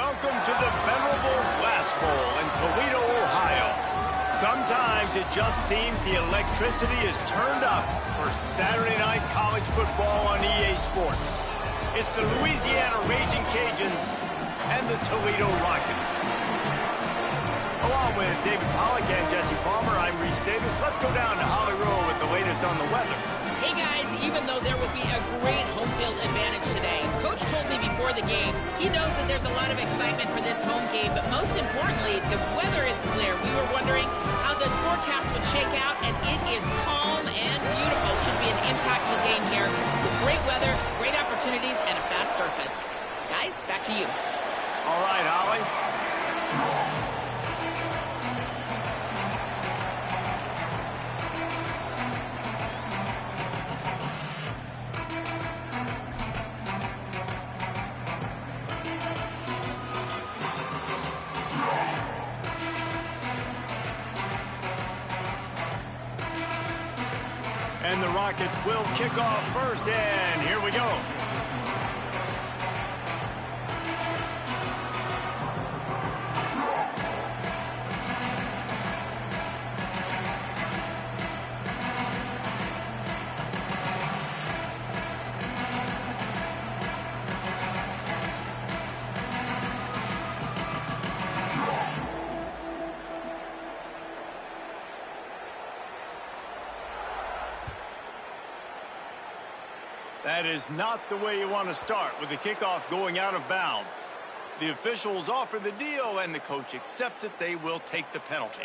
Welcome to the venerable Blast Bowl in Toledo, Ohio. Sometimes it just seems the electricity is turned up for Saturday night college football on EA Sports. It's the Louisiana Raging Cajuns and the Toledo Rockets. Along with David Pollack and Jesse Palmer, I'm Reese Davis. Let's go down to Holly Rowe with the latest on the weather. Hey guys, even though there will be a great home field advantage today, Coach told me before the game he knows that there's a lot of excitement for this home game, but most importantly, the weather is clear. We were wondering how the forecast would shake out, and it is calm and beautiful. Should be an impactful game here with great weather, great opportunities, and a fast surface. Guys, back to you. All right, Holly. And the Rockets will kick off first, and here we go. That is not the way you want to start with the kickoff going out of bounds. The officials offer the deal, and the coach accepts it. They will take the penalty.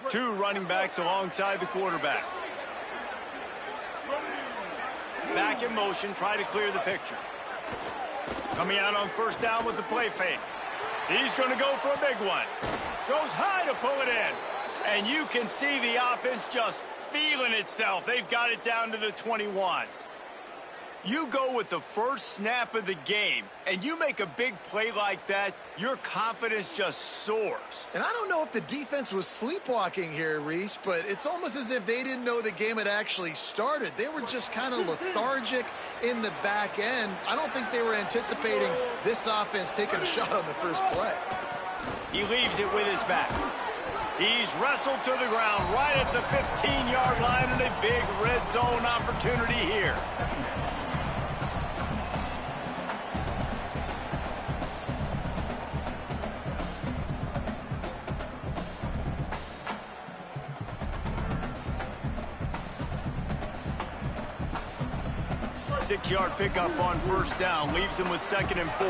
Two running backs alongside the quarterback. Back in motion, try to clear the picture. Coming out on first down with the play fake. He's going to go for a big one. Goes high to pull it in. And you can see the offense just feeling itself. They've got it down to the 21. You go with the first snap of the game, and you make a big play like that, your confidence just soars. And I don't know if the defense was sleepwalking here, Reese, but it's almost as if they didn't know the game had actually started. They were just kind of lethargic in the back end. I don't think they were anticipating this offense taking a shot on the first play. He leaves it with his back. He's wrestled to the ground right at the 15-yard line, and a big red zone opportunity here. Six-yard pickup on first down leaves him with 2nd and 4.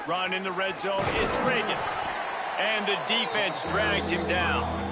Run in the red zone. It's Reagan. And the defense drags him down.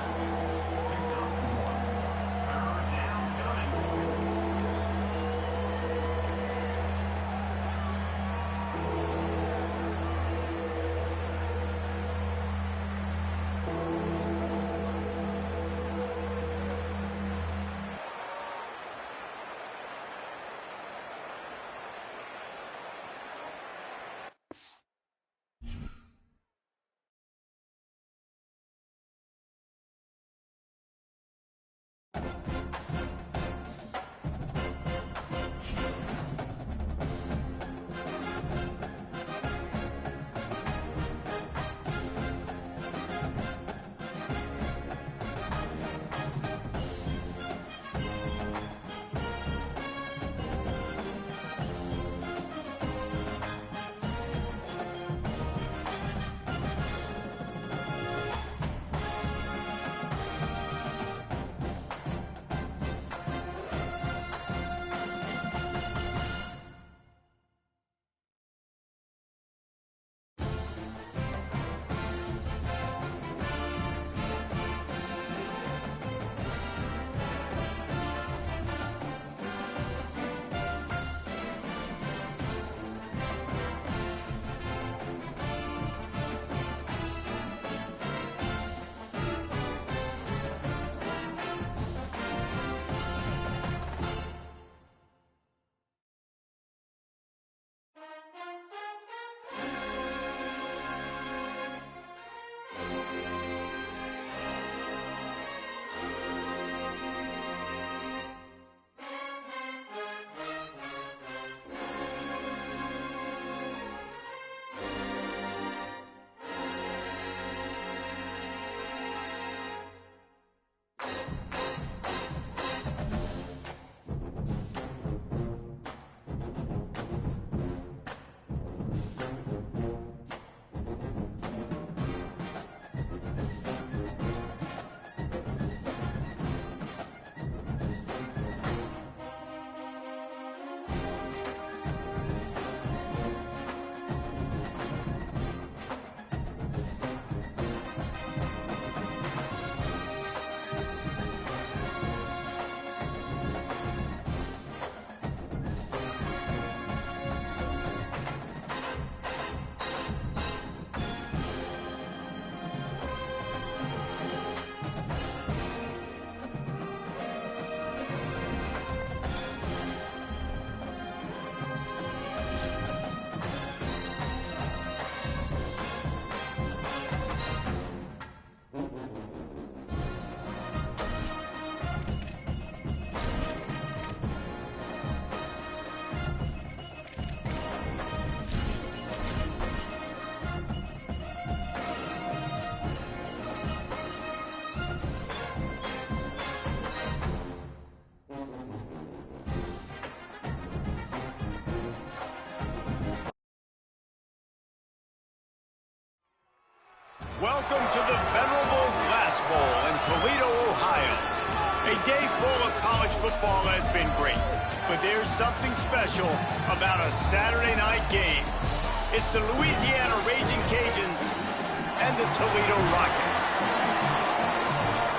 Welcome to the venerable Glass Bowl in Toledo, Ohio. A day full of college football has been great, but there's something special about a Saturday night game. It's the Louisiana Raging Cajuns and the Toledo Rockets.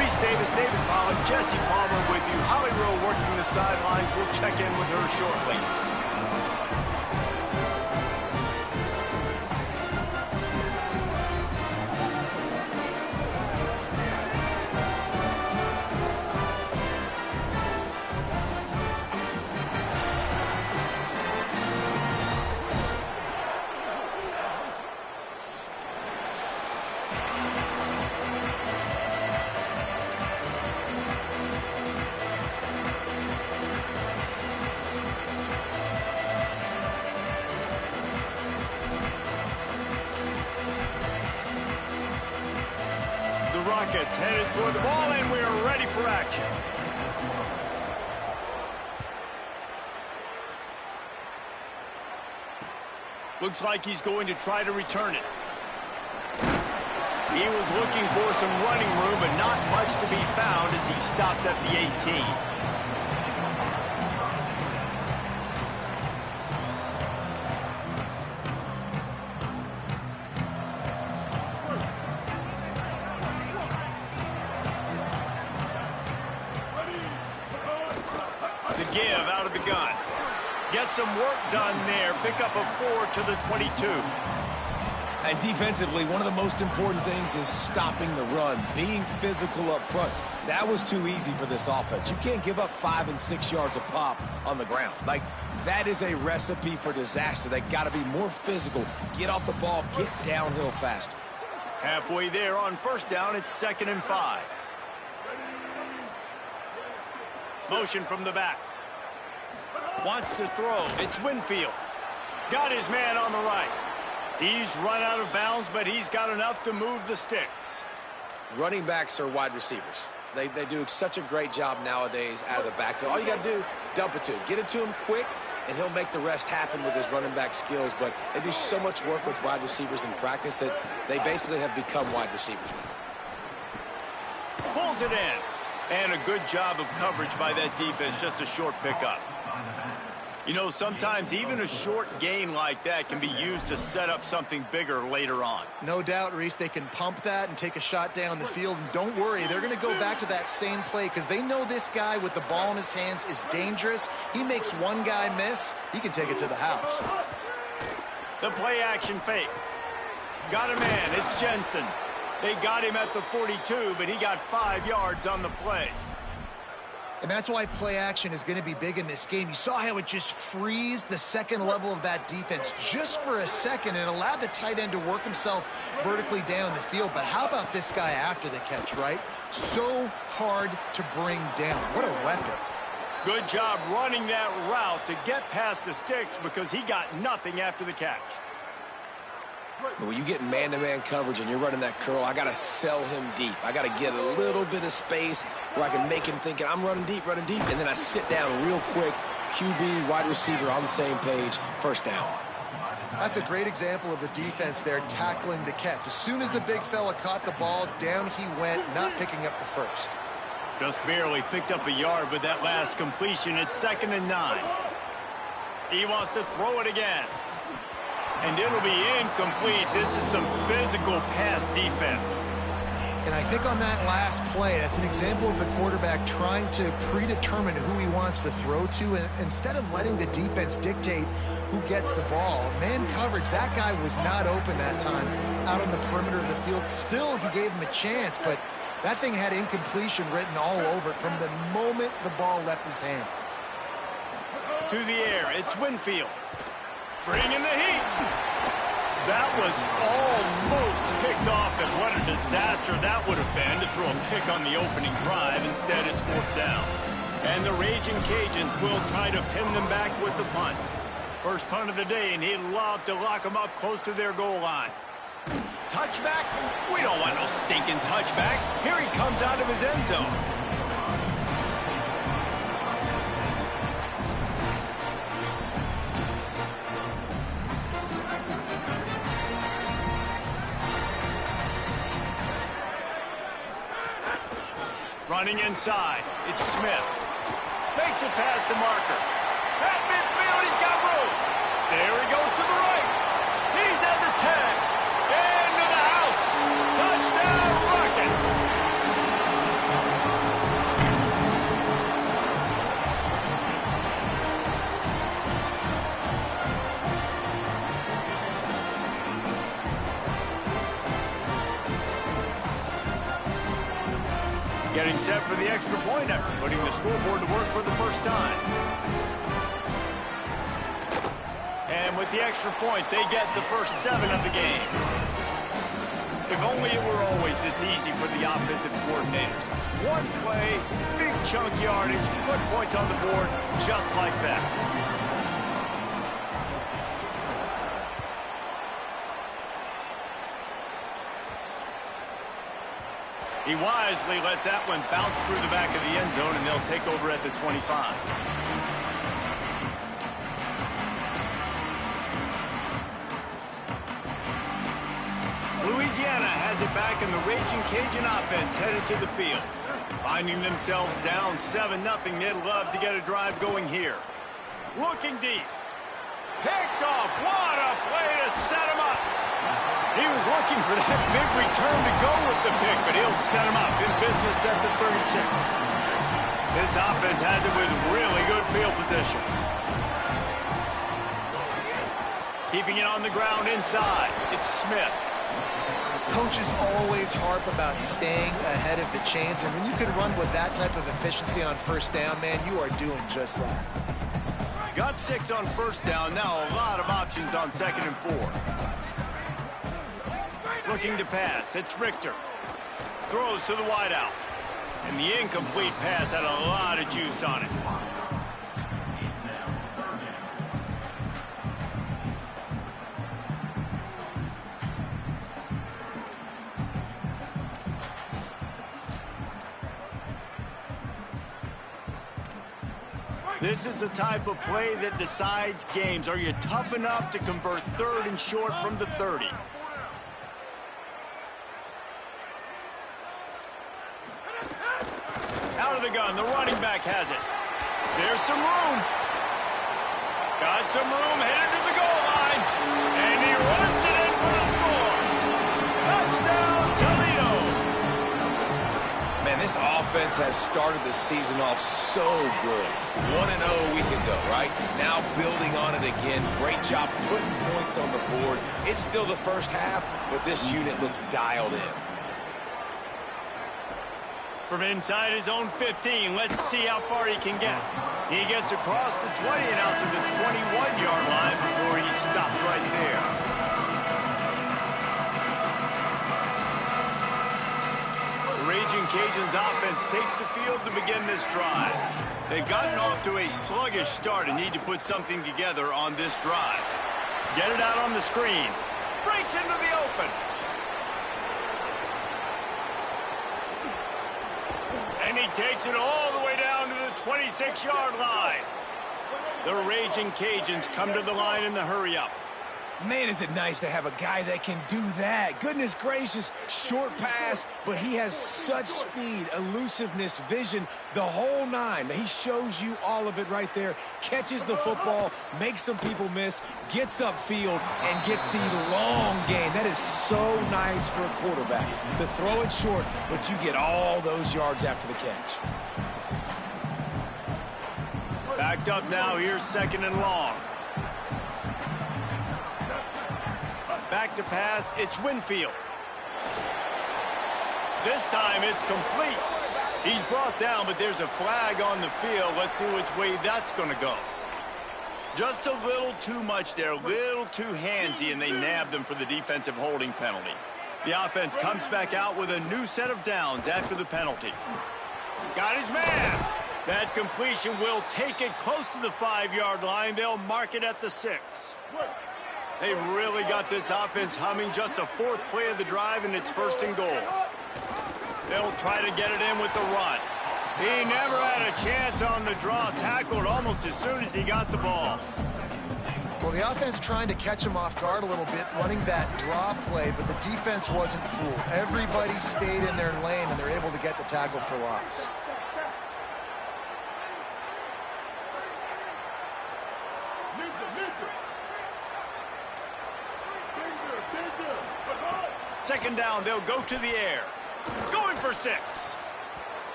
Reese Davis, David Pollack, Jesse Palmer with you. Holly Rowe working the sidelines. We'll check in with her shortly. Rockets headed toward the ball, and we are ready for action. Looks like he's going to try to return it. He was looking for some running room, but not much to be found as he stopped at the 18. Give out of the gun. Get some work done there. Pick up a 4 to the 22. And defensively, one of the most important things is stopping the run, being physical up front. That was too easy for this offense. You can't give up 5 and 6 yards a pop on the ground. Like, that is a recipe for disaster. They got to be more physical. Get off the ball, get downhill faster. Halfway there on first down, it's 2nd and 5. Motion from the back. Wants to throw. It's Winfield. Got his man on the right. He's run out of bounds, but he's got enough to move the sticks. Running backs are wide receivers. They do such a great job nowadays out of the backfield. All you got to do, dump it to him. Get it to him quick, and he'll make the rest happen with his running back skills. But they do so much work with wide receivers in practice that they basically have become wide receivers now. Pulls it in. And a good job of coverage by that defense, just a short pickup. You know, sometimes even a short gain like that can be used to set up something bigger later on. No doubt, Reese, they can pump that and take a shot down the field. And don't worry, they're going to go back to that same play because they know this guy with the ball in his hands is dangerous. He makes one guy miss, he can take it to the house. The play action fake. Got a man, it's Jensen. They got him at the 42, but he got 5 yards on the play. And that's why play action is going to be big in this game. You saw how it just freezed the second level of that defense just for a second and allowed the tight end to work himself vertically down the field. But how about this guy after the catch, right? So hard to bring down. What a weapon. Good job running that route to get past the sticks because he got nothing after the catch. But when you get man-to-man coverage and you're running that curl, I got to sell him deep. I got to get a little bit of space where I can make him think I'm running deep, and then I sit down real quick. QB, wide receiver on the same page, first down. That's a great example of the defense there tackling the catch. As soon as the big fella caught the ball, down he went, not picking up the first. Just barely picked up a yard with that last completion. It's 2nd and 9. He wants to throw it again. And it'll be incomplete. This is some physical pass defense. And I think on that last play, that's an example of the quarterback trying to predetermine who he wants to throw to. And instead of letting the defense dictate who gets the ball, man coverage, that guy was not open that time out on the perimeter of the field. Still, he gave him a chance, but that thing had incompletion written all over it from the moment the ball left his hand. To the air, it's Winfield. Bringing the heat. That was almost picked off, and what a disaster that would have been to throw a pick on the opening drive. Instead, it's 4th down. And the Raging Cajuns will try to pin them back with the punt. First punt of the day, and he'd love to lock them up close to their goal line. Touchback? We don't want no stinking touchback. Here he comes out of his end zone. Running inside, it's Smith. Makes it past the marker. At midfield, he's got room. There he goes to the right. He's at the 10. Into the house. Touchdown, Rockets. Getting set for the extra point after putting the scoreboard to work for the first time. And with the extra point, they get the first 7 of the game. If only it were always this easy for the offensive coordinators. One play, big chunk yardage, put points on the board just like that. He wisely lets that one bounce through the back of the end zone, and they'll take over at the 25. Louisiana has it back, and the Raging Cajun offense headed to the field. Finding themselves down 7-0, they'd love to get a drive going here. Looking deep. Picked off. What a play to set him up. He was looking for that big return to go with the pick, but he'll set him up in business at the 36. This offense has it with really good field position. Keeping it on the ground inside. It's Smith. Coaches always harp about staying ahead of the chains, and when you can run with that type of efficiency on first down, man, you are doing just that. Got 6 on first down. Now a lot of options on 2nd and 4. Looking to pass. It's Richter. Throws to the wideout. And the incomplete pass had a lot of juice on it. This is the type of play that decides games. Are you tough enough to convert 3rd and short from the 30? Out of the gun, the running back has it. There's some room. Got some room, headed to the goal line. And he runs it in for the score. Touchdown, Toledo. Man, this offense has started the season off so good. 1-0 a week ago, right? Now building on it again. Great job putting points on the board. It's still the first half, but this unit looks dialed in. From inside his own 15, let's see how far he can get. He gets across the 20 and out to the 21-yard line before he stopped right there. The Raging Cajuns offense takes the field to begin this drive. They've gotten off to a sluggish start and need to put something together on this drive. Get it out on the screen. Breaks into the open. And he takes it all the way down to the 26-yard line. The Raging Cajuns come to the line in the hurry-up. Man, is it nice to have a guy that can do that. Goodness gracious, short pass, but he has such speed, elusiveness, vision, the whole 9. He shows you all of it right there. Catches the football, makes some people miss, gets upfield, and gets the long gain. That is so nice for a quarterback to throw it short, but you get all those yards after the catch. Backed up now, here's 2nd and long. Back to pass, it's Winfield. This time it's complete. He's brought down, but there's a flag on the field. Let's see which way that's going to go. Just a little too much there, a little too handsy, and they nabbed them for the defensive holding penalty. The offense comes back out with a new set of downs after the penalty. Got his man. That completion will take it close to the 5-yard line. They'll mark it at the 6. They've really got this offense humming. Just the 4th play of the drive, and it's 1st and goal. They'll try to get it in with the run. He never had a chance on the draw. Tackled almost as soon as he got the ball. Well, the offense trying to catch him off guard a little bit, running that draw play, but the defense wasn't fooled. Everybody stayed in their lane, and they're able to get the tackle for loss. Second down, they'll go to the air. Going for 6.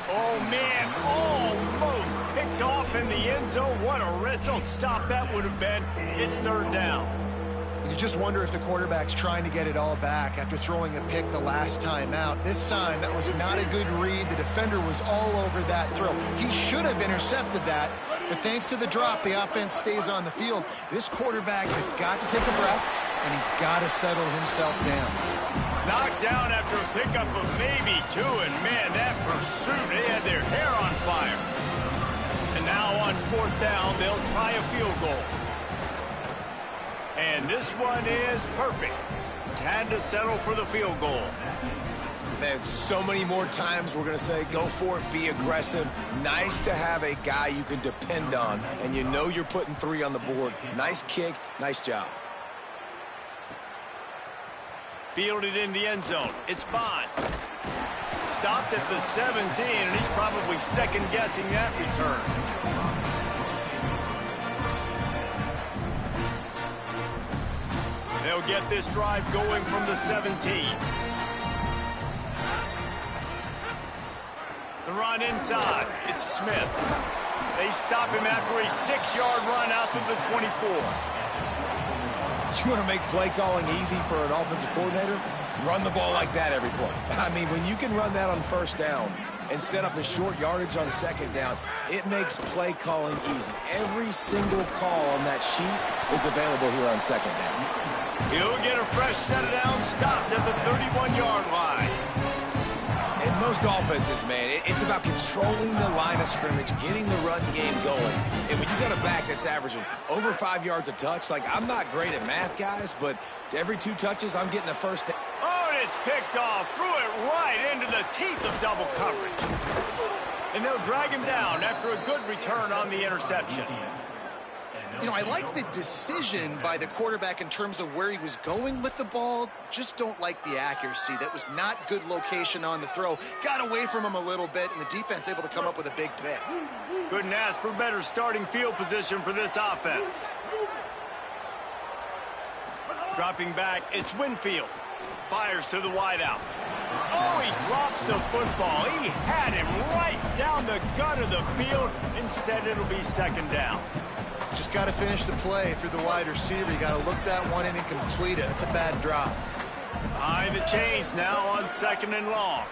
Oh, man, almost picked off in the end zone. What a red zone stop that would have been. It's third down. You just wonder if the quarterback's trying to get it all back after throwing a pick the last time out. This time, that was not a good read. The defender was all over that throw. He should have intercepted that, but thanks to the drop, the offense stays on the field. This quarterback has got to take a breath, and he's got to settle himself down. Knocked down after a pickup of maybe 2, and man, that pursuit, they had their hair on fire. And now on fourth down, they'll try a field goal. And this one is perfect. Had to settle for the field goal. Man, so many more times we're going to say, go for it, be aggressive. Nice to have a guy you can depend on, and you know you're putting 3 on the board. Nice kick, nice job. Fielded in the end zone. It's Bond. Stopped at the 17, and he's probably second-guessing that return. They'll get this drive going from the 17. The run inside. It's Smith. They stop him after a 6-yard run out to the 24. You want to make play calling easy for an offensive coordinator? Run the ball like that every play. I mean, when you can run that on first down and set up a short yardage on second down, it makes play calling easy. Every single call on that sheet is available here on second down. He'll get a fresh set of downs, stopped at the 31-yard line. In most offenses, man, it's about controlling the line of scrimmage, getting the run game going. And when you got a back that's averaging over 5 yards a touch, like, I'm not great at math, guys, but every 2 touches, I'm getting a first down. Oh, and it's picked off. Threw it right into the teeth of double coverage. And they'll drag him down after a good return on the interception. You know, I like the decision by the quarterback in terms of where he was going with the ball. Just don't like the accuracy. That was not good location on the throw. Got away from him a little bit, and the defense able to come up with a big pick. Couldn't ask for better starting field position for this offense. Dropping back, it's Winfield. Fires to the wideout. Oh, he drops the football. He had him right down the gut of the field. Instead, it'll be second down. Just got to finish the play through the wide receiver. You got to look that one in and complete it. It's a bad drop. Behind the chains now on second and long.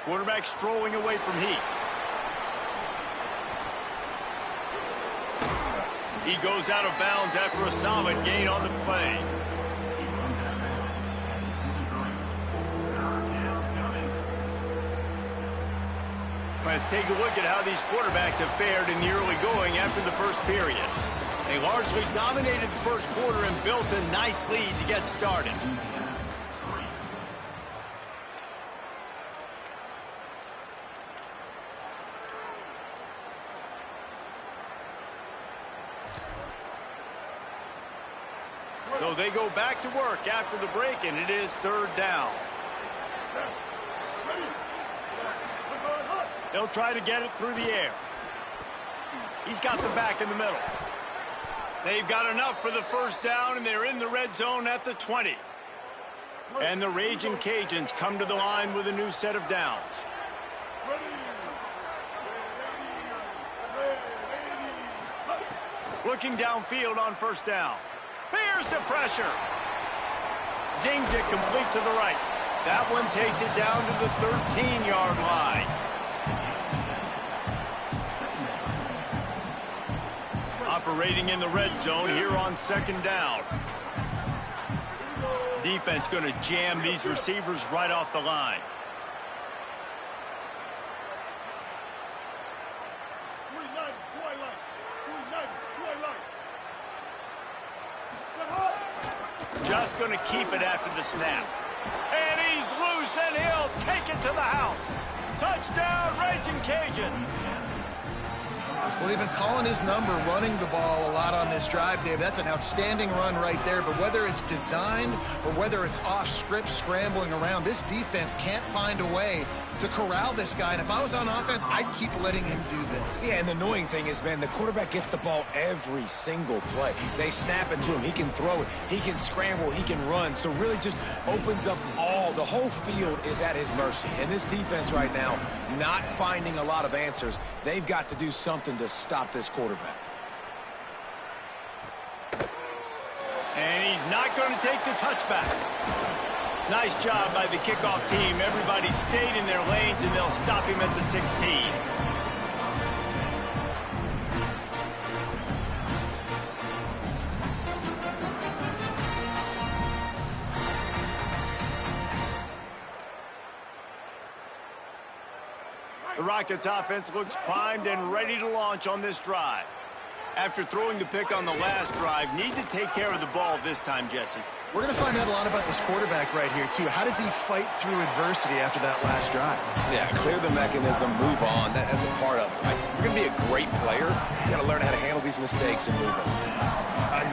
Quarterback strolling away from heat. He goes out of bounds after a solid gain on the play. Let's take a look at how these quarterbacks have fared in the early going after the first period. They largely dominated the first quarter and built a nice lead to get started. So they go back to work after the break, and it is third down. They'll try to get it through the air. He's got the back in the middle. They've got enough for the first down, and they're in the red zone at the 20. And the Raging Cajuns come to the line with a new set of downs. Looking downfield on first down. Here's the pressure. Zings it complete to the right. That one takes it down to the 13-yard line. Operating in the red zone here on second down. Defense going to jam these receivers right off the line. Just going to keep it after the snap. And he's loose, and he'll take it to the house. Touchdown, Raging Cajuns. Well, they've been calling his number, running the ball a lot on this drive, Dave. That's an outstanding run right there. But whether it's designed or whether it's off script, scrambling around, this defense can't find a way to corral this guy. And if I was on offense, I'd keep letting him do this. Yeah, and the annoying thing is, man, the quarterback gets the ball every single play. They snap it to him. He can throw it. He can scramble. He can run. So really just opens up the whole field is at his mercy. And this defense right now, not finding a lot of answers. They've got to do something to stop this quarterback. And he's not going to take the touchback. Nice job by the kickoff team. Everybody stayed in their lanes, and they'll stop him at the 16. The Rockets offense looks primed and ready to launch on this drive. After throwing the pick on the last drive, need to take care of the ball this time, Jesse. We're going to find out a lot about this quarterback right here, too. How does he fight through adversity after that last drive? Yeah, clear the mechanism, move on. That's a part of it, right? If you're going to be a great player, you got to learn how to handle these mistakes and move on.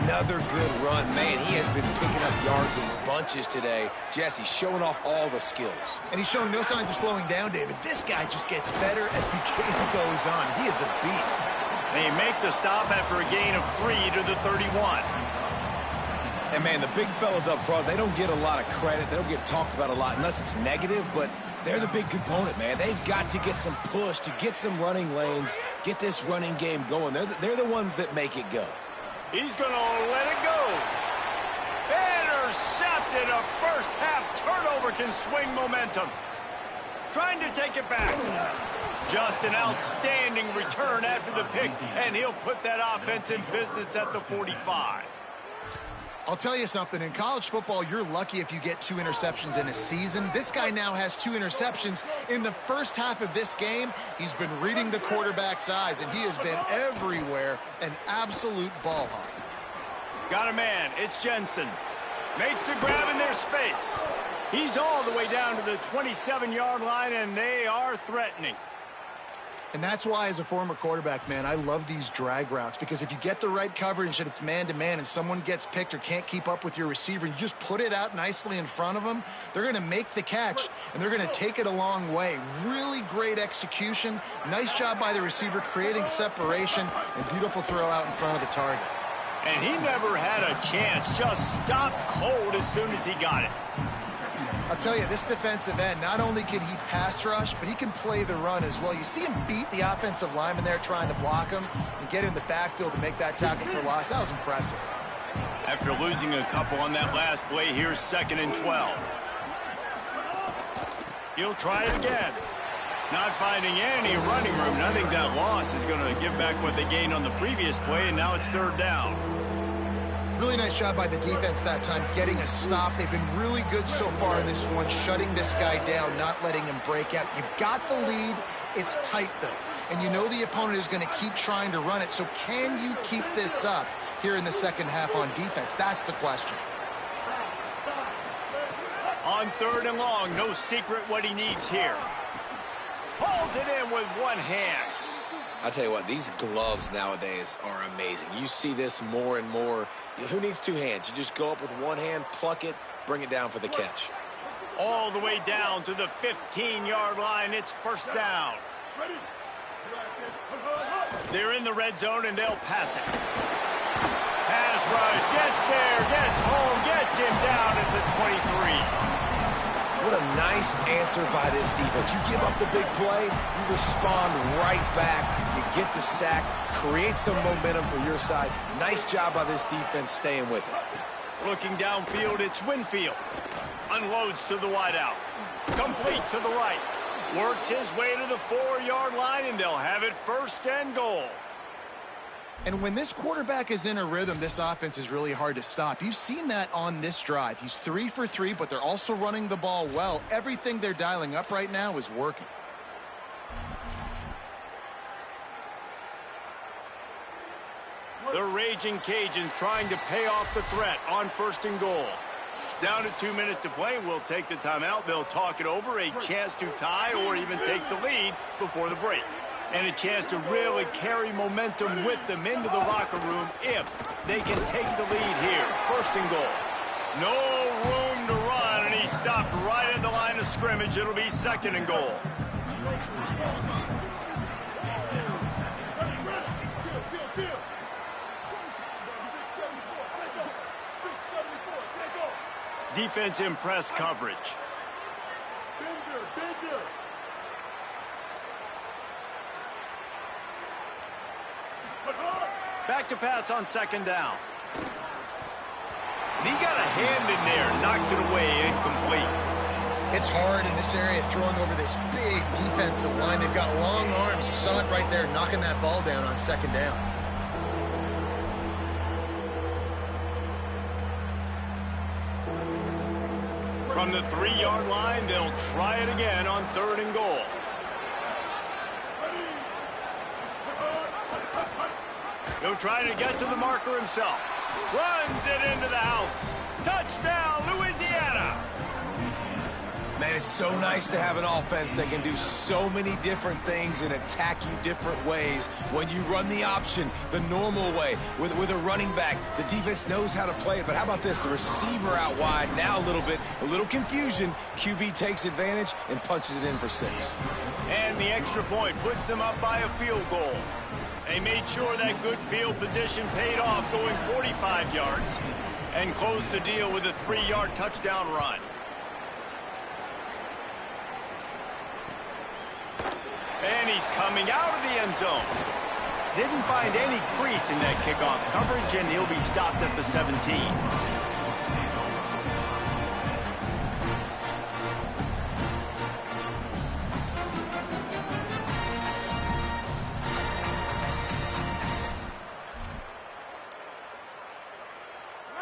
Another good run. Man, he has been picking up yards in bunches today. Jesse showing off all the skills. And he's showing no signs of slowing down, David. This guy just gets better as the game goes on. He is a beast. They make the stop after a gain of 3 to the 31. And, man, the big fellas up front, they don't get a lot of credit. They don't get talked about a lot unless it's negative, but they're the big component, man. They've got to get some push, to get some running lanes, get this running game going. They're the ones that make it go. He's going to let it go. Intercepted. A first-half turnover can swing momentum. Trying to take it back. Just an outstanding return after the pick, and he'll put that offense in business at the 45. I'll tell you something. In college football, you're lucky if you get 2 interceptions in a season. This guy now has 2 interceptions. In the first half of this game, he's been reading the quarterback's eyes, and he has been everywhere, an absolute ball hawk. Got a man. It's Jensen. Makes the grab in their space. He's all the way down to the 27-yard line, and they are threatening. And that's why, as a former quarterback, man, I love these drag routes, because if you get the right coverage and it's man-to-man and someone gets picked or can't keep up with your receiver, you just put it out nicely in front of them, they're going to make the catch, and they're going to take it a long way. Really great execution. Nice job by the receiver creating separation, and beautiful throw out in front of the target. And he never had a chance. Just stopped cold as soon as he got it. I'll tell you, this defensive end, not only can he pass rush, but he can play the run as well. You see him beat the offensive lineman there trying to block him and get in the backfield to make that tackle for loss. That was impressive. After losing a couple on that last play, here's 2nd and 12. He'll try it again. Not finding any running room. I think that loss is going to give back what they gained on the previous play, and now it's 3rd down. Really nice job by the defense that time, getting a stop. They've been really good so far in this one, shutting this guy down, not letting him break out. You've got the lead. It's tight, though. And you know the opponent is going to keep trying to run it. So can you keep this up here in the second half on defense? That's the question. On 3rd and long, no secret what he needs here. Pulls it in with one hand. I'll tell you what, these gloves nowadays are amazing. You see this more and more. Who needs 2 hands? You just go up with one hand, pluck it, bring it down for the catch. All the way down to the 15-yard line. It's 1st down. They're in the red zone, and they'll pass it. Pass rush, gets there, gets home, gets him down at the 23. What a nice answer by this defense. You give up the big play, you respond right back, you get the sack, create some momentum for your side. Nice job by this defense staying with it. Looking downfield, it's Winfield. Unloads to the wideout. Complete to the right. Works his way to the 4-yard line, and they'll have it 1st and goal. And when this quarterback is in a rhythm, this offense is really hard to stop. You've seen that on this drive. He's 3 for 3, but they're also running the ball well. Everything they're dialing up right now is working. The Raging Cajuns trying to pay off the threat on 1st and goal. Down to 2 minutes to play. We'll take the timeout. They'll talk it over. A chance to tie or even take the lead before the break. And a chance to really carry momentum with them into the locker room if they can take the lead here. First and goal. No room to run, and he stopped right at the line of scrimmage. It'll be second and goal. Defense in press coverage. Back to pass on second down. And he got a hand in there, knocks it away, incomplete. It's hard in this area throwing over this big defensive line. They've got long arms. You saw it right there, knocking that ball down on second down. From the 3-yard line, they'll try it again on third and goal. He'll try to get to the marker himself. Runs it into the house. Touchdown, Louisiana. Man, it's so nice to have an offense that can do so many different things and attack you different ways. When you run the option the normal way with a running back, the defense knows how to play it. But how about this? The receiver out wide, now a little confusion. QB takes advantage and punches it in for 6. And the extra point puts them up by a field goal. They made sure that good field position paid off, going 45 yards, and closed the deal with a 3-yard touchdown run. And he's coming out of the end zone. Didn't find any crease in that kickoff coverage, and he'll be stopped at the 17.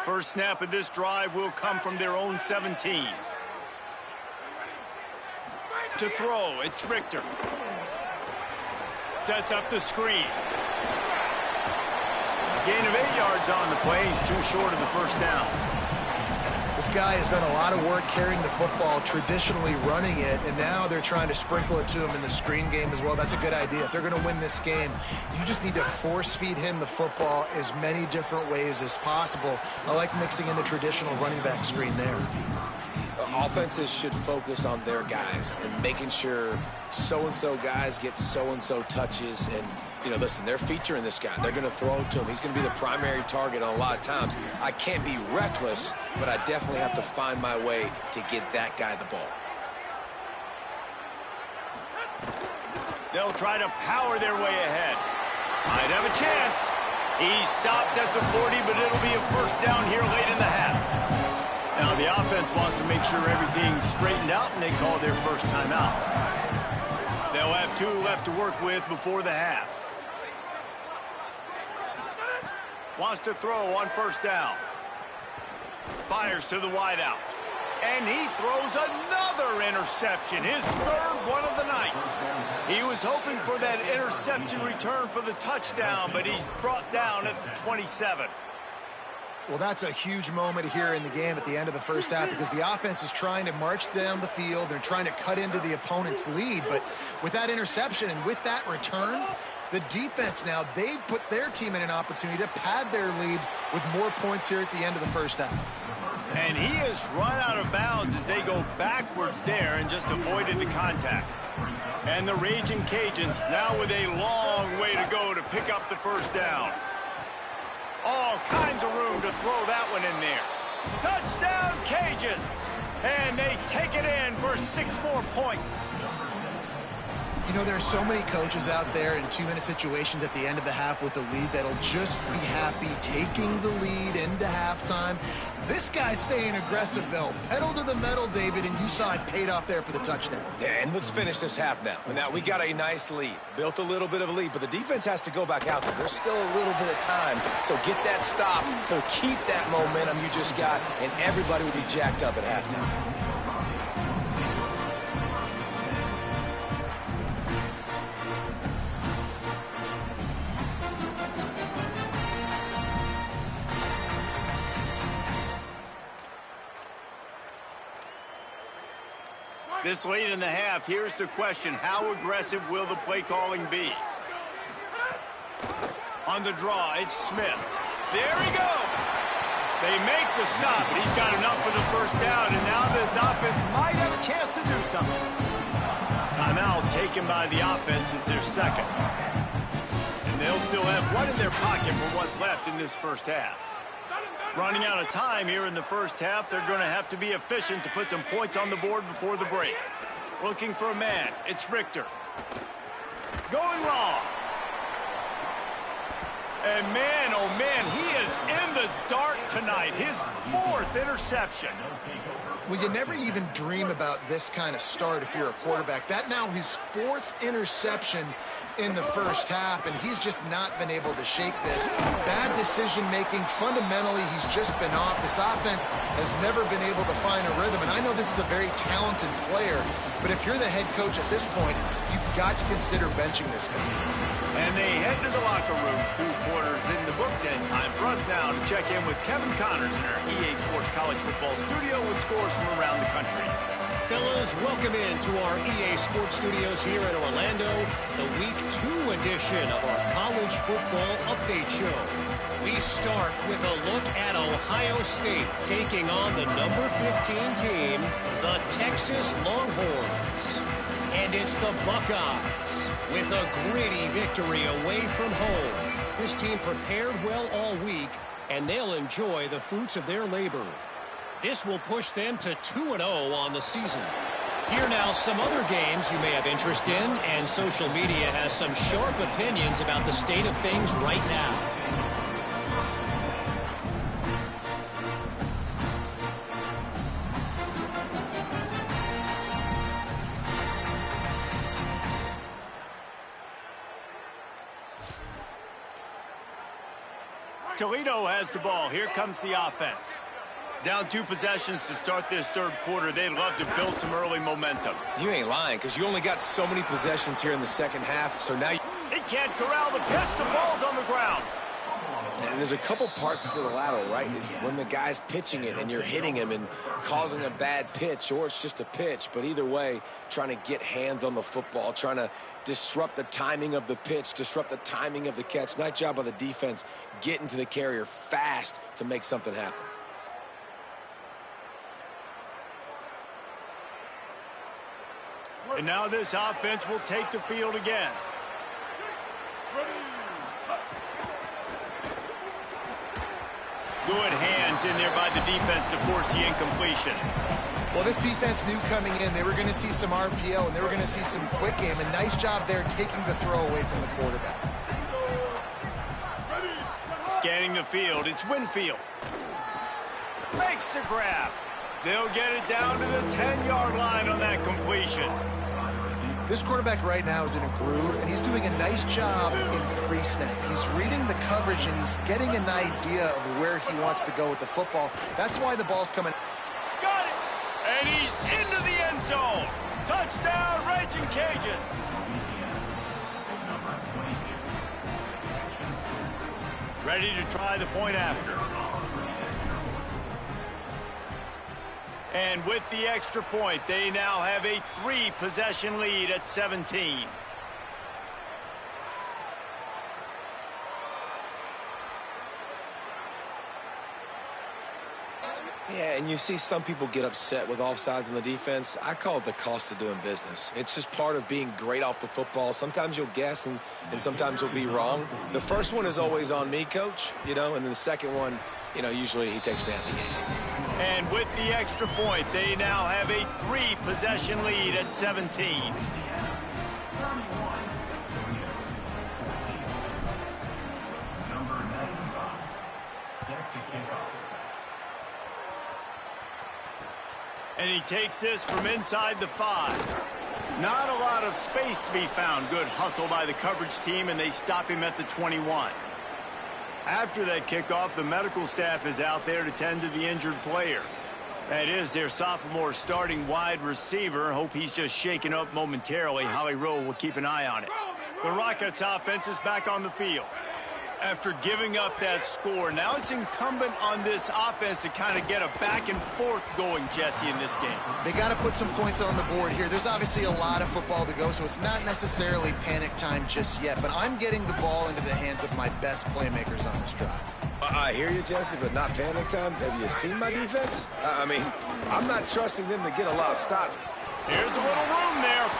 First snap of this drive will come from their own 17. To throw, it's Richter. Sets up the screen. Gain of 8 yards on the play. He's too short of the first down. This guy has done a lot of work carrying the football, traditionally running it, and now they're trying to sprinkle it to him in the screen game as well. That's a good idea. If they're going to win this game, you just need to force-feed him the football as many different ways as possible. I like mixing in the traditional running back screen there. Offenses should focus on their guys and making sure so-and-so guys get so-and-so touches. And, you know, listen, they're featuring this guy. They're going to throw it to him. He's going to be the primary target on a lot of times. I can't be reckless, but I definitely have to find my way to get that guy the ball. They'll try to power their way ahead. Might have a chance. He stopped at the 40, but it'll be a first down here late in the half. Now the offense wants to make sure everything's straightened out, and they call their first timeout. They'll have 2 left to work with before the half. Wants to throw on first down. Fires to the wideout. And he throws another interception, his 3rd one of the night. He was hoping for that interception return for the touchdown, but he's brought down at the 27. Well, that's a huge moment here in the game at the end of the first half because the offense is trying to march down the field. They're trying to cut into the opponent's lead. But with that interception and with that return, the defense now, they've put their team in an opportunity to pad their lead with more points here at the end of the first half. And he has run out of bounds as they go backwards there and just avoided the contact. And the Raging Cajuns now with a long way to go to pick up the first down. All kinds of room to throw that one in there. Touchdown, Cajuns! And they take it in for 6 more points. You know, there are so many coaches out there in 2-minute situations at the end of the half with a lead that'll just be happy taking the lead into halftime. This guy's staying aggressive, though. Pedal to the metal, David, and you saw it paid off there for the touchdown. Yeah, and let's finish this half now. Now, we got a nice lead. Built a little bit of a lead, but the defense has to go back out there. There's still a little bit of time. So get that stop to keep that momentum you just got, and everybody will be jacked up at halftime. This late in the half, here's the question. How aggressive will the play calling be? On the draw, it's Smith. There he goes. They make the stop, but he's got enough for the first down, and now this offense might have a chance to do something. Timeout taken by the offense is their second. And they'll still have one in their pocket for what's left in this first half. Running out of time here in the first half, they're going to have to be efficient to put some points on the board before the break. Looking for a man. It's Richter. Going long. And man, oh man, he is in the dark tonight. His 4th interception. Well, you never even dream about this kind of start if you're a quarterback. That now his 4th interception in the first half, and he's just not been able to shake this. Bad decision-making. Fundamentally, he's just been off. This offense has never been able to find a rhythm, and I know this is a very talented player, but if you're the head coach at this point, you've got to consider benching this guy. And they head to the locker room. 2 quarters in the books, and time for us now to check in with Kevin Connors in our EA Sports College Football studio with scores from around the country. Fellas, welcome into our EA Sports Studios here in Orlando, the Week 2 edition of our College Football Update Show. We start with a look at Ohio State taking on the number 15 team, the Texas Longhorns. And it's the Buckeyes with a gritty victory away from home. This team prepared well all week, and they'll enjoy the fruits of their labor. This will push them to 2-0 on the season. Here now some other games you may have interest in, and social media has some sharp opinions about the state of things right now. Toledo has the ball. Here comes the offense. Down 2 possessions to start this 3rd quarter. They'd love to build some early momentum. You ain't lying, because you only got so many possessions here in the second half, so now He can't corral the pitch. The ball's on the ground. And there's a couple parts to the lateral, right? It's when the guy's pitching it and you're hitting him and causing a bad pitch, or it's just a pitch. But either way, trying to get hands on the football, trying to disrupt the timing of the pitch, disrupt the timing of the catch. Nice job by the defense getting to the carrier fast to make something happen. And now this offense will take the field again. Good hands in there by the defense to force the incompletion. Well, this defense knew coming in they were going to see some RPO and they were going to see some quick game. A nice job there taking the throw away from the quarterback. Scanning the field, it's Winfield. Makes the grab. They'll get it down to the 10-yard line on that completion. This quarterback right now is in a groove, and he's doing a nice job in pre-snap. He's reading the coverage, and he's getting an idea of where he wants to go with the football. That's why the ball's coming. Got it! And he's into the end zone. Touchdown, Raging Cajuns. Ready to try the point after. And with the extra point, they now have a 3-possession lead at 17. Yeah, and you see some people get upset with offsides on the defense. I call it the cost of doing business. It's just part of being great off the football. Sometimes you'll guess and sometimes you'll be wrong. The first one is always on me, Coach, and then the second one, usually he takes me out of the game. And with the extra point, they now have a 3-possession lead at 17. And he takes this from inside the 5. Not a lot of space to be found. Good hustle by the coverage team, and they stop him at the 21. After that kickoff, the medical staff is out there to tend to the injured player. That is their sophomore starting wide receiver. Hope he's just shaken up momentarily. Holly Rowe will keep an eye on it. The Rockets offense is back on the field. After giving up that score, now it's incumbent on this offense to kind of get a back and forth going, Jesse, in this game. They got to put some points on the board here. There's obviously a lot of football to go, so it's not necessarily panic time just yet, but I'm getting the ball into the hands of my best playmakers on this drive. I hear you, Jesse, but not panic time. Have you seen my defense? I mean, I'm not trusting them to get a lot of stops. Here's a little room there.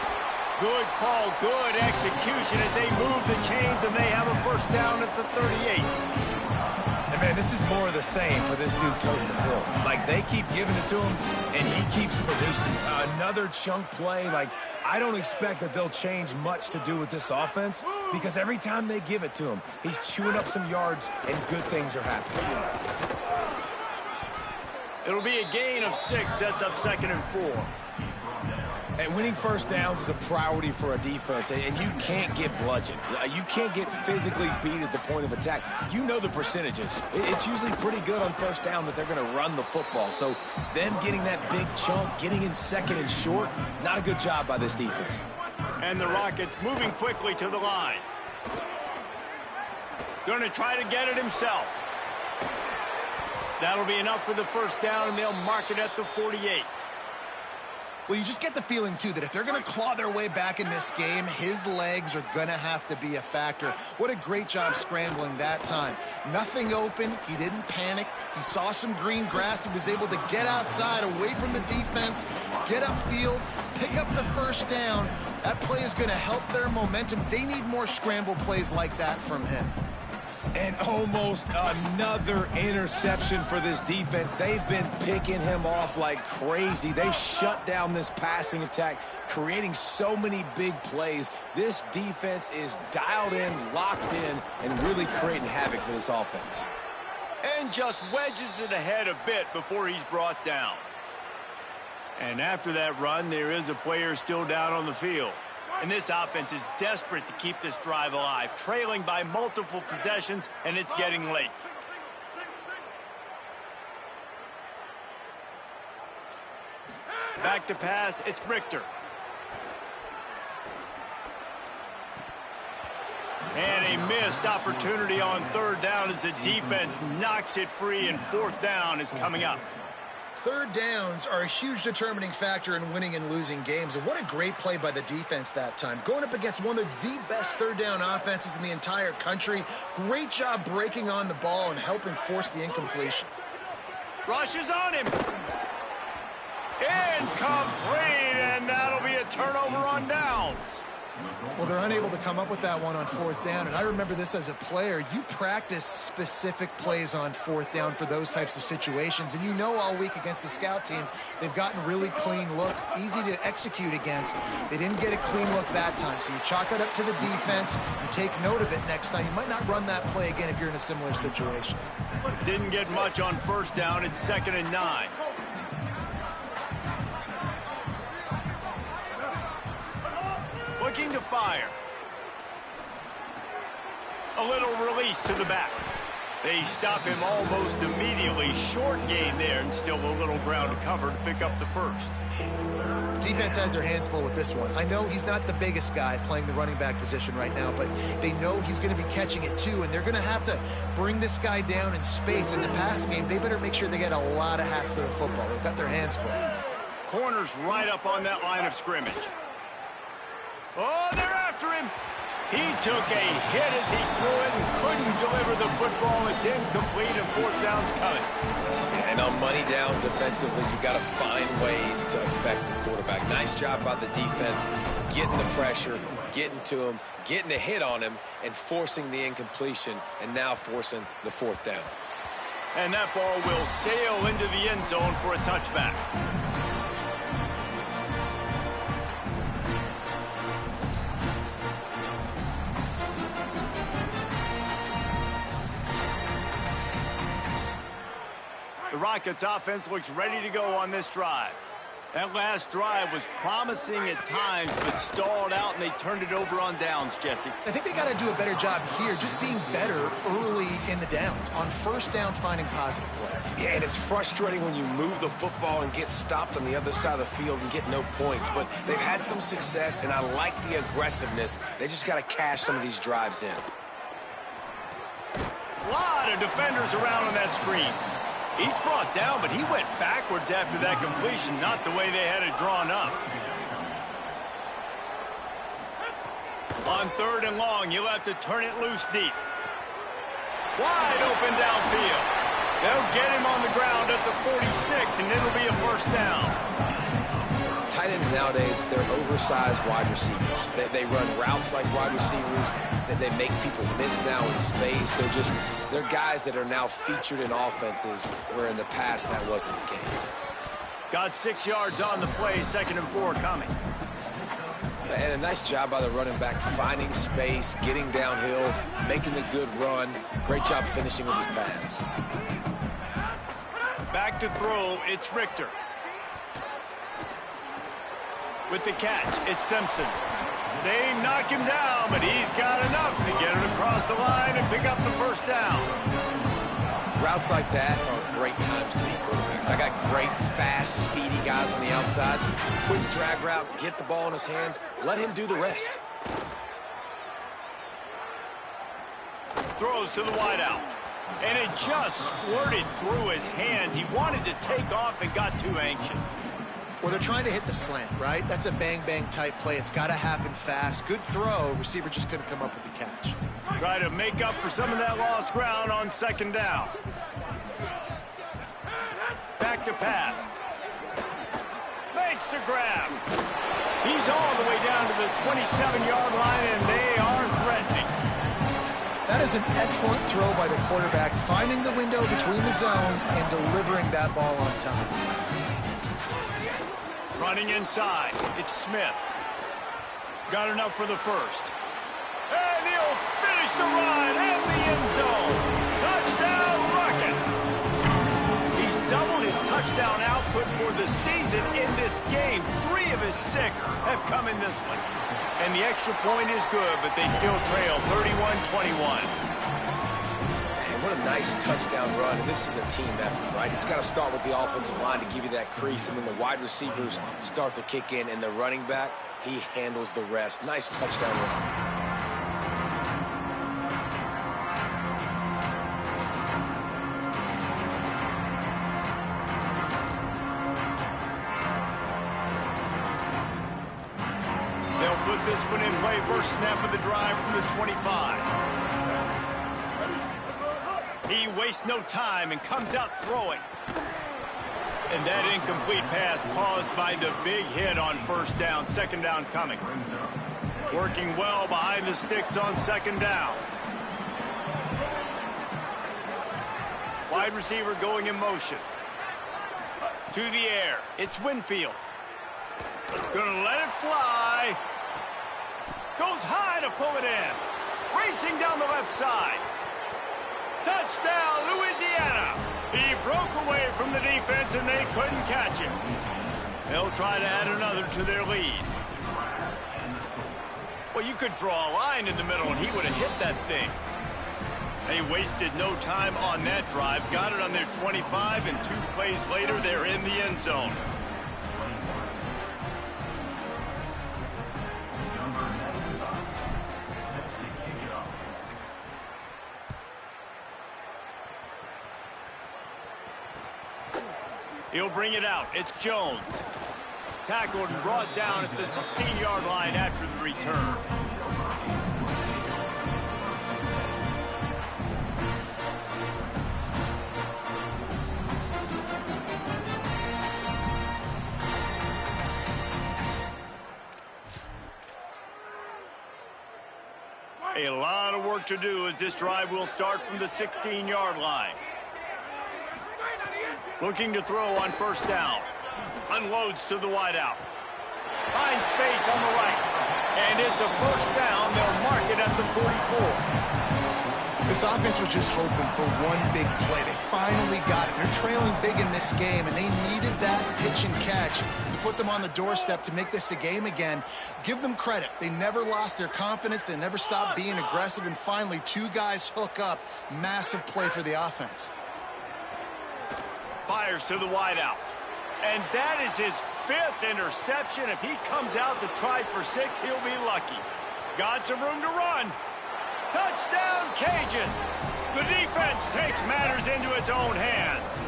Good call, good execution as they move the chains, and they have a first down at the 38. And, man, this is more of the same for this dude toting the bill. Like, they keep giving it to him, and he keeps producing. Another chunk play. Like, I don't expect that they'll change much to do with this offense because every time they give it to him, he's chewing up some yards, and good things are happening. It'll be a gain of 6, sets up 2nd and 4. And winning first downs is a priority for a defense, and you can't get bludgeoned. You can't get physically beat at the point of attack. You know the percentages. It's usually pretty good on first down that they're going to run the football. So them getting that big chunk, getting in 2nd and short, not a good job by this defense. And the Rockets moving quickly to the line. Going to try to get it himself. That'll be enough for the first down, and they'll mark it at the 48. Well, you just get the feeling, too, that if they're going to claw their way back in this game, his legs are going to have to be a factor. What a great job scrambling that time. Nothing open. He didn't panic. He saw some green grass. He was able to get outside, away from the defense, get upfield, pick up the first down. That play is going to help their momentum. They need more scramble plays like that from him. And almost another interception for this defense. They've been picking him off like crazy. They've shut down this passing attack, creating so many big plays. This defense is dialed in, locked in, and really creating havoc for this offense. And just wedges it ahead a bit before he's brought down. And after that run, there is a player still down on the field. And this offense is desperate to keep this drive alive, trailing by multiple possessions, and it's getting late. Back to pass, it's Richter. And a missed opportunity on 3rd down as the defense knocks it free, and 4th down is coming up. 3rd downs are a huge determining factor in winning and losing games. And what a great play by the defense that time. Going up against one of the best 3rd down offenses in the entire country. Great job breaking on the ball and helping force the incompletion. Rush is on him. Incomplete, and that'll be a turnover on downs. Well, they're unable to come up with that one on 4th down, and I remember this as a player. You practice specific plays on 4th down for those types of situations, and you know all week against the scout team, they've gotten really clean looks, easy to execute against. They didn't get a clean look that time, so you chalk it up to the defense and take note of it next time. You might not run that play again if you're in a similar situation. Didn't get much on 1st down. It's 2nd and 9. Looking to fire. A little release to the back. They stop him almost immediately. Short gain there, and still a little ground to cover to pick up the first. Defense has their hands full with this one. I know he's not the biggest guy playing the running back position right now, but they know he's going to be catching it too, and they're going to have to bring this guy down in space. In the passing game, they better make sure they get a lot of hats to the football. They've got their hands full. Corner's right up on that line of scrimmage. Oh, they're after him. He took a hit as he threw it and couldn't deliver the football. It's incomplete, and 4th down's coming. And on money down defensively, you got to find ways to affect the quarterback. Nice job by the defense, getting the pressure, getting to him, getting a hit on him, and forcing the incompletion, and now forcing the 4th down. And that ball will sail into the end zone for a touchback. The Rockets offense looks ready to go on this drive. That last drive was promising at times, but stalled out, and they turned it over on downs, Jesse. I think they got to do a better job here, just being better early in the downs. On 1st down, finding positive plays. Yeah, and it's frustrating when you move the football and get stopped on the other side of the field and get no points. But they've had some success, and I like the aggressiveness. They just got to cash some of these drives in. their defenders around on that screen. Each brought down, but he went backwards after that completion, not the way they had it drawn up. On 3rd and long, you'll have to turn it loose deep. Wide open downfield. They'll get him on the ground at the 46, and it'll be a first down. Tight ends nowadays, they're oversized wide receivers. They run routes like wide receivers. They make people miss now in space. They're guys that are now featured in offenses where in the past that wasn't the case. Got 6 yards on the play, 2nd and 4 coming. And a nice job by the running back, finding space, getting downhill, making the good run. Great job finishing with his pads. Back to throw, it's Richter. With the catch, it's Simpson. They knock him down, but he's got enough to get it across the line and pick up the first down. Routes like that are great times to be quarterbacks. I got great, fast, speedy guys on the outside. Quick drag route, get the ball in his hands, let him do the rest. Throws to the wideout. And it just squirted through his hands. He wanted to take off and got too anxious. Well, they're trying to hit the slant, right? That's a bang-bang type play. It's got to happen fast. Good throw. Receiver just couldn't come up with the catch. Try to make up for some of that lost ground on 2nd down. Back to pass. Makes the grab. He's all the way down to the 27-yard line, and they are threatening. That is an excellent throw by the quarterback, finding the window between the zones and delivering that ball on time. Running inside, it's Smith. Got enough for the first. And he'll finish the run in the end zone. Touchdown, Rockets. He's doubled his touchdown output for the season in this game. 3 of his 6 have come in this one. And the extra point is good, but they still trail 31-21. Man, what a nice touchdown run, and this is a team effort, right? It's got to start with the offensive line to give you that crease, and then the wide receivers start to kick in, and the running back, he handles the rest. Nice touchdown run. This one in play, first snap of the drive from the 25. He wastes no time and comes out throwing. And that incomplete pass caused by the big hit on 1st down, 2nd down coming. Working well behind the sticks on 2nd down. Wide receiver going in motion. To the air, it's Winfield. Gonna let it fly. Goes high to pull it in. Racing down the left side. Touchdown, Louisiana. He broke away from the defense, and they couldn't catch him. They'll try to add another to their lead. Well, you could draw a line in the middle, and he would have hit that thing. They wasted no time on that drive. Got it on their 25, and 2 plays later, they're in the end zone. He'll bring it out. It's Jones. Tackled and brought down at the 16-yard line after the return. A lot of work to do as this drive will start from the 16-yard line. Looking to throw on 1st down. Unloads to the wideout. Finds space on the right. And it's a 1st down. They'll mark it at the 44. This offense was just hoping for one big play. They finally got it. They're trailing big in this game, and they needed that pitch and catch to put them on the doorstep to make this a game again. Give them credit. They never lost their confidence. They never stopped being aggressive, and finally 2 guys hook up. Massive play for the offense. Fires to the wideout. And that is his 5th interception. If he comes out to try for 6, he'll be lucky. Got some room to run. Touchdown, Cajuns! The defense takes matters into its own hands.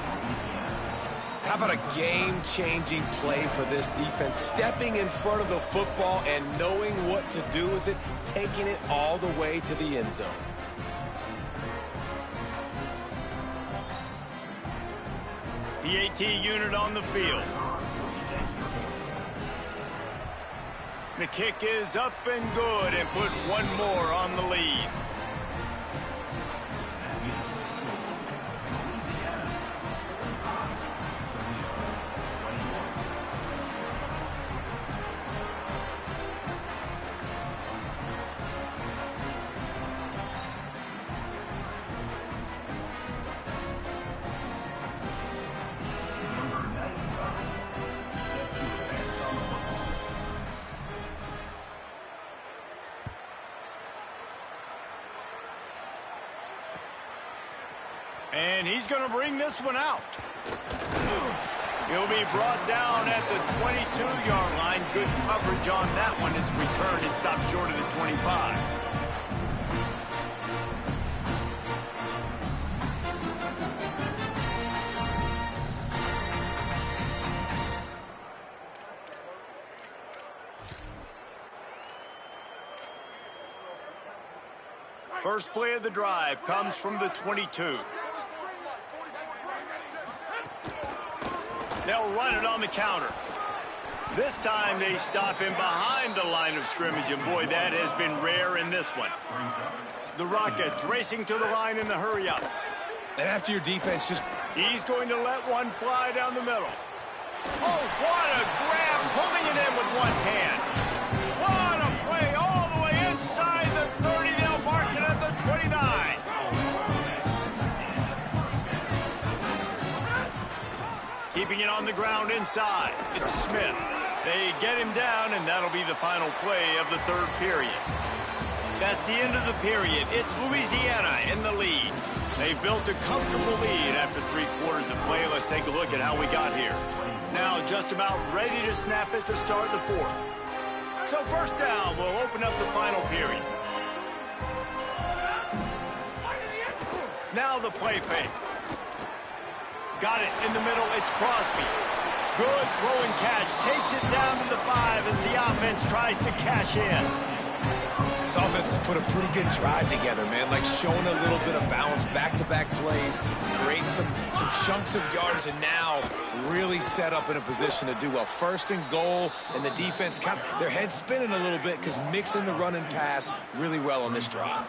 How about a game-changing play for this defense? Stepping in front of the football and knowing what to do with it, taking it all the way to the end zone. The AT unit on the field. The kick is up and good and put one more on the lead. And he's going to bring this one out. He'll be brought down at the 22-yard line. Good coverage on that one. His return is stopped short of the 25. First play of the drive comes from the 22. They'll run it on the counter. This time they stop him behind the line of scrimmage, and boy, that has been rare in this one. The Rockets racing to the line in the hurry up. And after your defense just... He's going to let one fly down the middle. Oh, what a grab, pulling it in with one hand. What a play all the way inside the 30. They'll mark it at the 29. Keeping it on the ground inside. It's Smith. They get him down, and that'll be the final play of the third period. That's the end of the period. It's Louisiana in the lead. They built a comfortable lead after 3 quarters of play. Let's take a look at how we got here. Now just about ready to snap it to start the fourth. So first down, we'll open up the final period. Now the play fake. Got it in the middle. It's Crosby. Good throwing catch. Takes it down to the 5 as the offense tries to cash in. This offense has put a pretty good drive together, man. Like showing a little bit of balance, back-to-back plays, create some chunks of yards, and now really set up in a position to do well. First and goal, and the defense, their heads spinning a little bit because mixing the run and pass really well on this drive.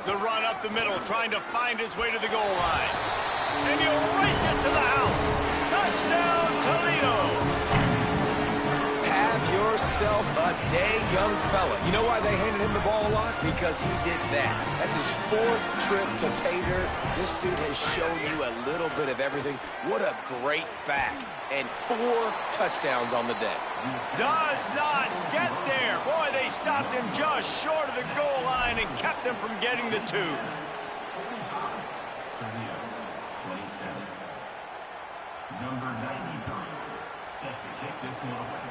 The run up the middle, trying to find his way to the goal line. And he'll race it to the house. Touchdown, Toledo. Have yourself a day, young fella. You know why they handed him the ball a lot? Because he did that. That's his 4th trip to pay dirt. This dude has shown you a little bit of everything. What a great back. And 4 touchdowns on the day. Does not get there. Boy, they stopped him just short of the goal line and kept him from getting the 2. Number 93 set to kick this one away.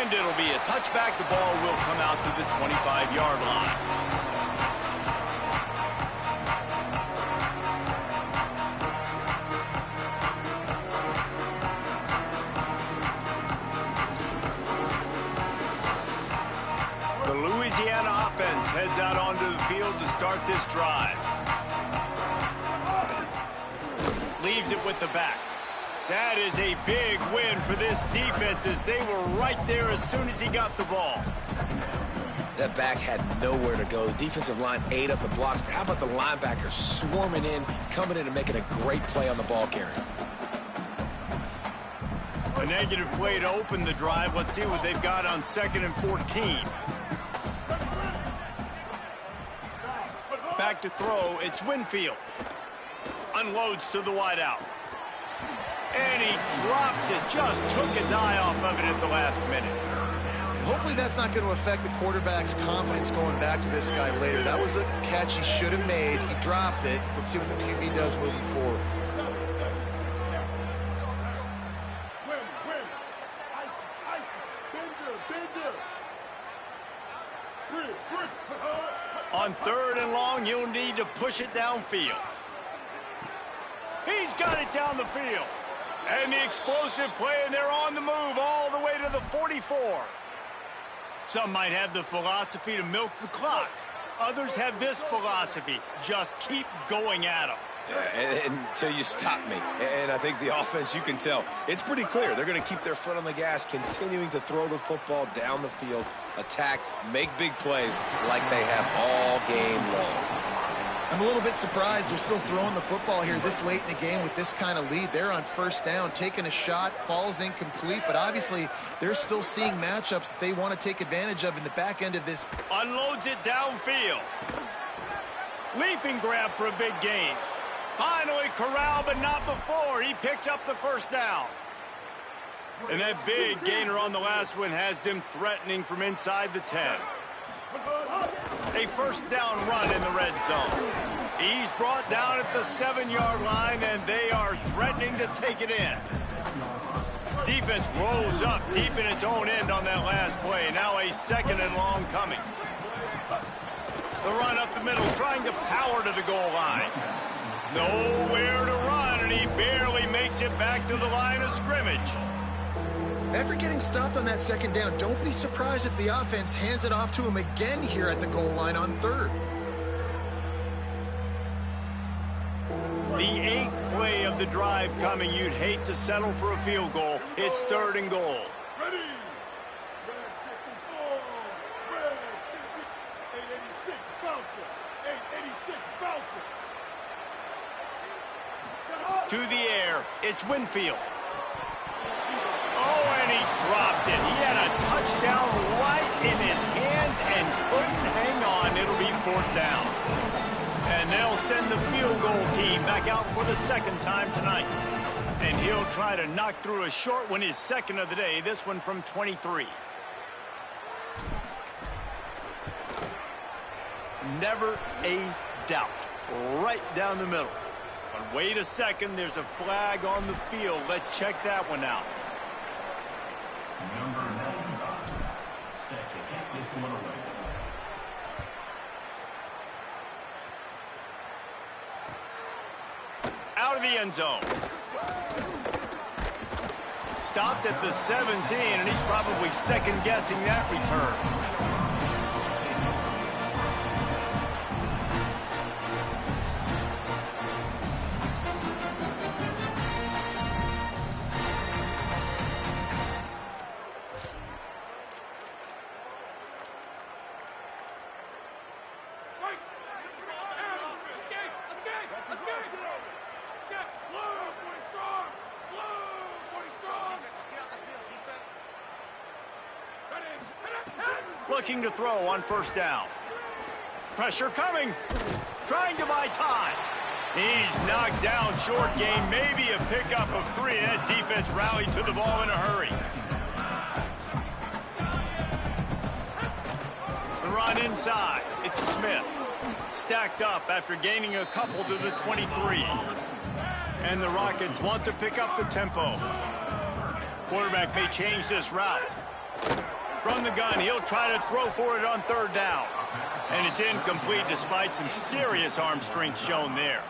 And it'll be a touchback. The ball will come out to the 25-yard line. The Louisiana offense heads out onto the field to start this drive. Leaves it with the back. That is a big win for this defense as they were right there as soon as he got the ball. That back had nowhere to go. The defensive line ate up the blocks, but how about the linebackers swarming in, coming in and making a great play on the ball carrier? A negative play to open the drive. Let's see what they've got on 2nd and 14. Back to throw. It's Winfield. Unloads to the wideout. And he drops it. Just took his eye off of it at the last minute. Hopefully that's not going to affect the quarterback's confidence going back to this guy later. That was a catch he should have made. He dropped it. Let's see what the QB does moving forward. On 3rd and long, you'll need to push it downfield. He's got it down the field. And the explosive play, and they're on the move all the way to the 44. Some might have the philosophy to milk the clock. Others have this philosophy: just keep going at them. Yeah, until you stop me. And I think the offense, you can tell, it's pretty clear. They're going to keep their foot on the gas, continuing to throw the football down the field, attack, make big plays like they have all game long. I'm a little bit surprised they're still throwing the football here this late in the game with this kind of lead. They're on 1st down, taking a shot, falls incomplete, but obviously they're still seeing matchups that they want to take advantage of in the back end of this. Unloads it downfield. Leaping grab for a big gain. Finally corralled, but not before. He picks up the 1st down. And that big gainer on the last one has them threatening from inside the 10. A 1st down run in the red zone. He's brought down at the 7-yard line, and they are threatening to take it in. Defense rolls up deep in its own end on that last play. Now a 2nd and long coming. The run up the middle, trying to power to the goal line. Nowhere to run, and he barely makes it back to the line of scrimmage. After getting stopped on that 2nd down, don't be surprised if the offense hands it off to him again here at the goal line on 3rd. The 8th play of the drive coming. You'd hate to settle for a field goal. It's 3rd and goal. Ready. Red 54. Red 886 bouncer. 886 bouncer. To the air. It's Winfield. Oh, and he dropped it. He had a touchdown right in his hands and couldn't hang on. It'll be 4th down. And they'll send the field goal team back out for the 2nd time tonight. And he'll try to knock through a short one, his 2nd of the day, this one from 23. Never a doubt. Right down the middle. But wait a second, there's a flag on the field. Let's check that one out. Number 95, set to kick this one away. Out of the end zone. Stopped at the 17, and he's probably second-guessing that return. Looking to throw on 1st down. Pressure coming. Trying to buy time. He's knocked down short game. Maybe a pickup of 3. That defense rallied to the ball in a hurry. The run inside. It's Smith. Stacked up after gaining a couple to the 23. And the Rockets want to pick up the tempo. Quarterback may change this route. From the gun, he'll try to throw for it on 3rd down. And it's incomplete despite some serious arm strength shown there.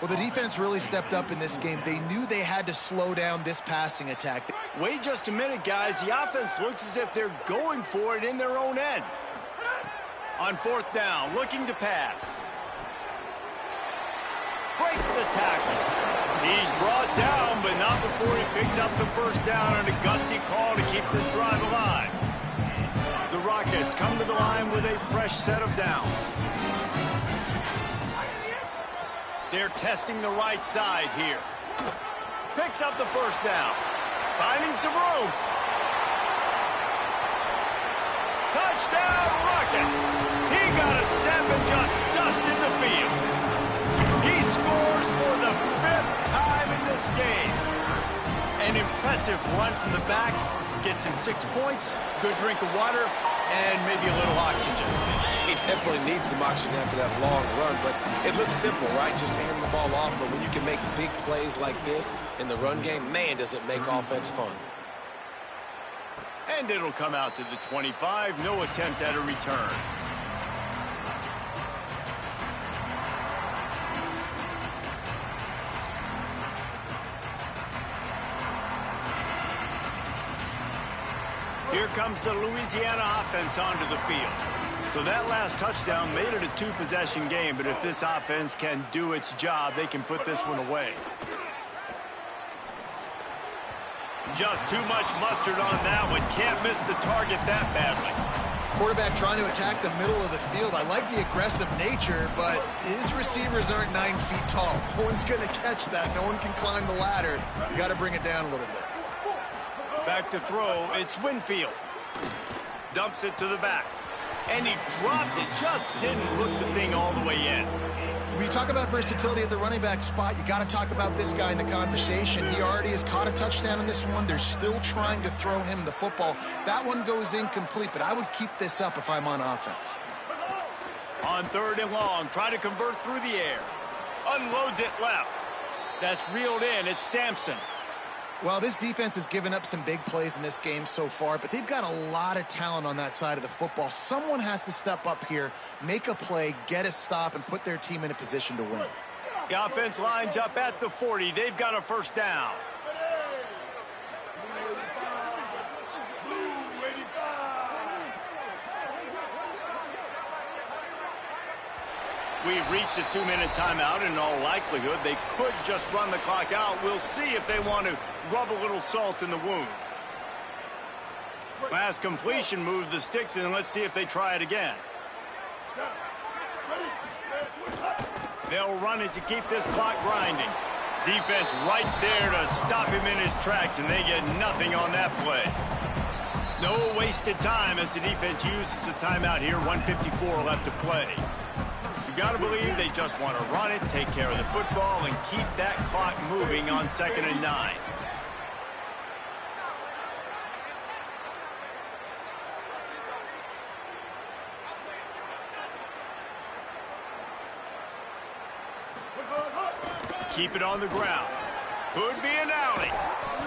Well, the defense really stepped up in this game. They knew they had to slow down this passing attack. Wait just a minute, guys. The offense looks as if they're going for it in their own end. On 4th down, looking to pass. Breaks the tackle. He's brought down, but not before he picks up the 1st down and a gutsy call to keep this drive alive. The Rockets come to the line with a fresh set of downs. They're testing the right side here. Picks up the 1st down. Finding some room. Touchdown, Rockets! He got a step and just dusted the field. He scores for the 5th time in this game. An impressive run from the back. Gets him 6 points, good drink of water, and maybe a little oxygen. He definitely needs some oxygen after that long run, but it looks simple, right? Just hand the ball off, but when you can make big plays like this in the run game, man, does it make offense fun. And it'll come out to the 25, no attempt at a return. Here comes the Louisiana offense onto the field. So that last touchdown made it a two-possession game, but if this offense can do its job, they can put this one away. Just too much mustard on that one. Can't miss the target that badly. Quarterback trying to attack the middle of the field. I like the aggressive nature, but his receivers aren't 9 feet tall. No one's going to catch that. No one can climb the ladder. You got to bring it down a little bit. Back to throw. It's Winfield. Dumps it to the back. And he dropped it. Just didn't look the thing all the way in. When you talk about versatility at the running back spot, you got to talk about this guy in the conversation. He already has caught a touchdown in this one. They're still trying to throw him the football. That one goes incomplete, but I would keep this up if I'm on offense. On 3rd and long, try to convert through the air. Unloads it left. That's reeled in. It's Sampson. Well, this defense has given up some big plays in this game so far, but they've got a lot of talent on that side of the football. Someone has to step up here, make a play, get a stop, and put their team in a position to win. The offense lines up at the 40. They've got a first down. We've reached a 2-minute timeout. In all likelihood, they could just run the clock out. We'll see if they want to rub a little salt in the wound. Last completion moved the sticks, and let's see if they try it again. They'll run it to keep this clock grinding. Defense right there to stop him in his tracks, and they get nothing on that play. No wasted time as the defense uses a timeout here. 1:54 left to play. You got to believe they just want to run it, take care of the football, and keep that clock moving on 2nd and 9. Keep it on the ground. Could be an alley.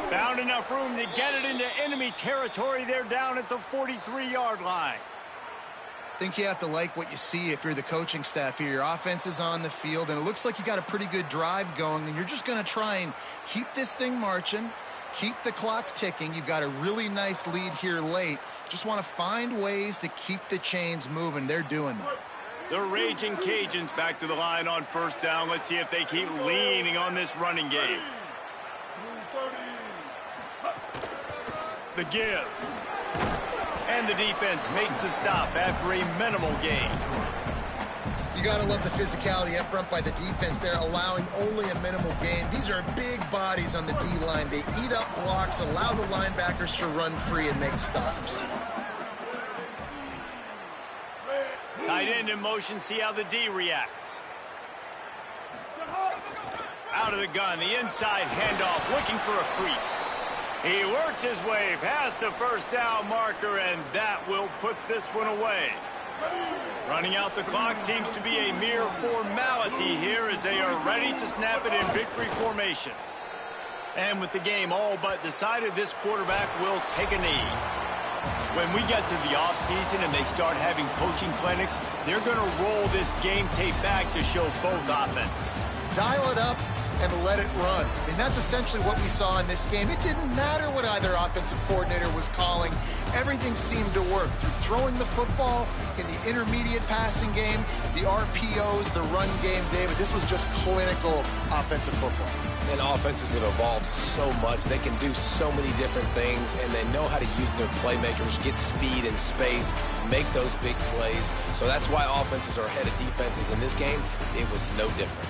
Found enough room to get it into enemy territory. They're down at the 43-yard line. I think you have to like what you see if you're the coaching staff here. Your offense is on the field, and it looks like you got a pretty good drive going, and you're just going to try and keep this thing marching, keep the clock ticking. You've got a really nice lead here late. Just want to find ways to keep the chains moving. They're doing that. The Raging Cajuns back to the line on 1st down. Let's see if they keep leaning on this running game. The give. And the defense makes the stop after a minimal gain. You got to love the physicality up front by the defense there, allowing only a minimal gain. These are big bodies on the D-line. They eat up blocks, allow the linebackers to run free and make stops. Tight end in motion, see how the D reacts. Out of the gun, the inside handoff, looking for a crease. He works his way past the 1st down marker, and that will put this one away. Running out the clock seems to be a mere formality here as they are ready to snap it in victory formation. And with the game all but decided, this quarterback will take a knee. When we get to the offseason and they start having coaching clinics, they're going to roll this game tape back to show both offenses. Dial it up and let it run. I mean, that's essentially what we saw in this game. It didn't matter what either offensive coordinator was calling. Everything seemed to work through throwing the football in the intermediate passing game, the RPOs, the run game, David. This was just clinical offensive football. And offenses have evolved so much. They can do so many different things, and they know how to use their playmakers, get speed and space, make those big plays. So that's why offenses are ahead of defenses. In this game, it was no different.